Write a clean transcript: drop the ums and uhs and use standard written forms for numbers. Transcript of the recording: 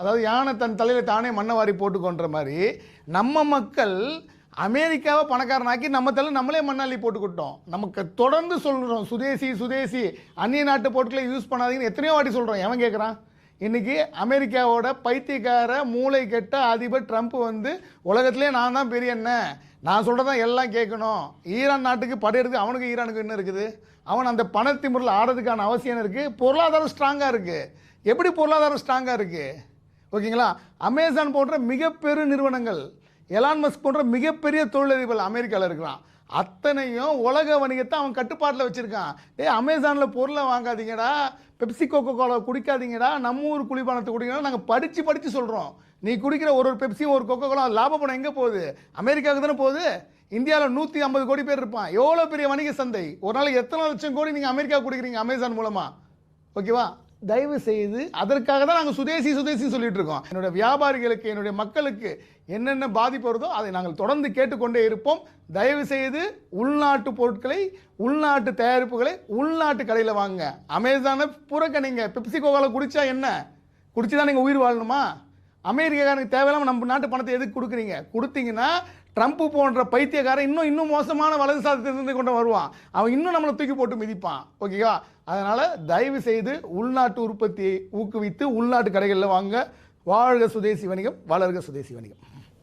அதாவது யானை தன் தலையில் தானே மண்ணை வாரி போட்டுக்கொன்ற மாதிரி நம்ம மக்கள் அமெரிக்காவை பணக்காரனாக்கி நம்ம தலை நம்மளே மண்ணாளி போட்டுக்கிட்டோம். நமக்கு தொடர்ந்து சொல்கிறோம் சுதேசி சுதேசி, அந்நிய நாட்டு பொருட்களை யூஸ் பண்ணாதீங்கன்னு எத்தனையோ வாட்டி சொல்கிறோம். எவன் கேட்குறான்? இன்றைக்கி அமெரிக்காவோட பைத்தியக்கார மூளை கெட்ட அதிபர் ட்ரம்ப் வந்து உலகத்திலே நான் தான் பெரிய என்ன, நான் சொல்கிறதான் எல்லாம் கேட்கணும், ஈரான் நாட்டுக்கு படையிறது அவனுக்கு ஈரானுக்கு என்ன இருக்குது? அவன் அந்த பணத்திமுறையில் ஆடுறதுக்கான அவசியம் இருக்குது. பொருளாதாரம் ஸ்ட்ராங்காக இருக்குது. எப்படி பொருளாதாரம் ஸ்ட்ராங்காக இருக்குது? ஓகேங்களா? அமேசான் போன்ற மிகப்பெரிய நிறுவனங்கள், எலான் மஸ்க் போன்ற மிகப்பெரிய தொழிலதிபர்கள் அமெரிக்காவில் இருக்கிறான். அத்தனையும் உலக வணிகத்தை அவன் கட்டுப்பாட்டில் வச்சுருக்கான். அமேசானில் பொருளை வாங்காதீங்கடா, பெப்சி கோகோ கோலா குடிக்காதீங்கடா, நம்ம ஊர் குளிப்பானத்தை குடிக்கணும் நாங்கள் படித்து சொல்கிறோம். நீ குடிக்கிற ஒரு பெப்சியும் ஒரு கோகோ கோலா லாபப்பணம் எங்கே போகுது? அமெரிக்காவுக்கு தானே போகுது. இந்தியாவில் 150 கோடி பேர் இருப்பான். எவ்வளோ பெரிய வணிக சந்தை. ஒரு நாளைக்கு எத்தனை லட்சம் கோடி நீங்கள் அமெரிக்கா குடிக்கிறீங்க அமேசான் மூலமாக. ஓகேவா? தயவு செய்து அதற்காக தான் நாங்கள் சுதேசி சுதேசி சொல்லிட்டு இருக்கோம். என்னுடைய வியாபாரிகளுக்கு, என்னுடைய மக்களுக்கு என்னென்ன பாதிப்பு வருதோ அதை நாங்கள் தொடர்ந்து கேட்டுக்கொண்டே இருப்போம். தயவு செய்து உள்நாட்டு பொருட்களை, உள்நாட்டு தயாரிப்புகளை உள்நாட்டு கடையில் வாங்க. அமேசானை புறக்கணிங்க. பெப்சி கோகால குடிச்சா என்ன? குடிச்சு தான் நீங்கள் உயிர் வாழணுமா? அமெரிக்காக்காரனுக்கு தேவையில்லாமல் நம்ம நாட்டு பணத்தை எதுக்கு கொடுக்குறீங்க? கொடுத்தீங்கன்னா ட்ரம்ப் போன்ற பைத்தியக்காரன் இன்னும் மோசமான வலதுசாரத்திலிருந்து கொண்டு வருவான். அவன் இன்னும் நம்மளை தூக்கி போட்டு மிதிப்பான். ஓகேவா? அதனால் தயவு செய்து உள்நாட்டு உற்பத்தியை ஊக்குவித்து உள்நாட்டு கடைகளில் வாங்க. வாழ்க சுதேசி வணிகம், வளர்க சுதேசி வணிகம்.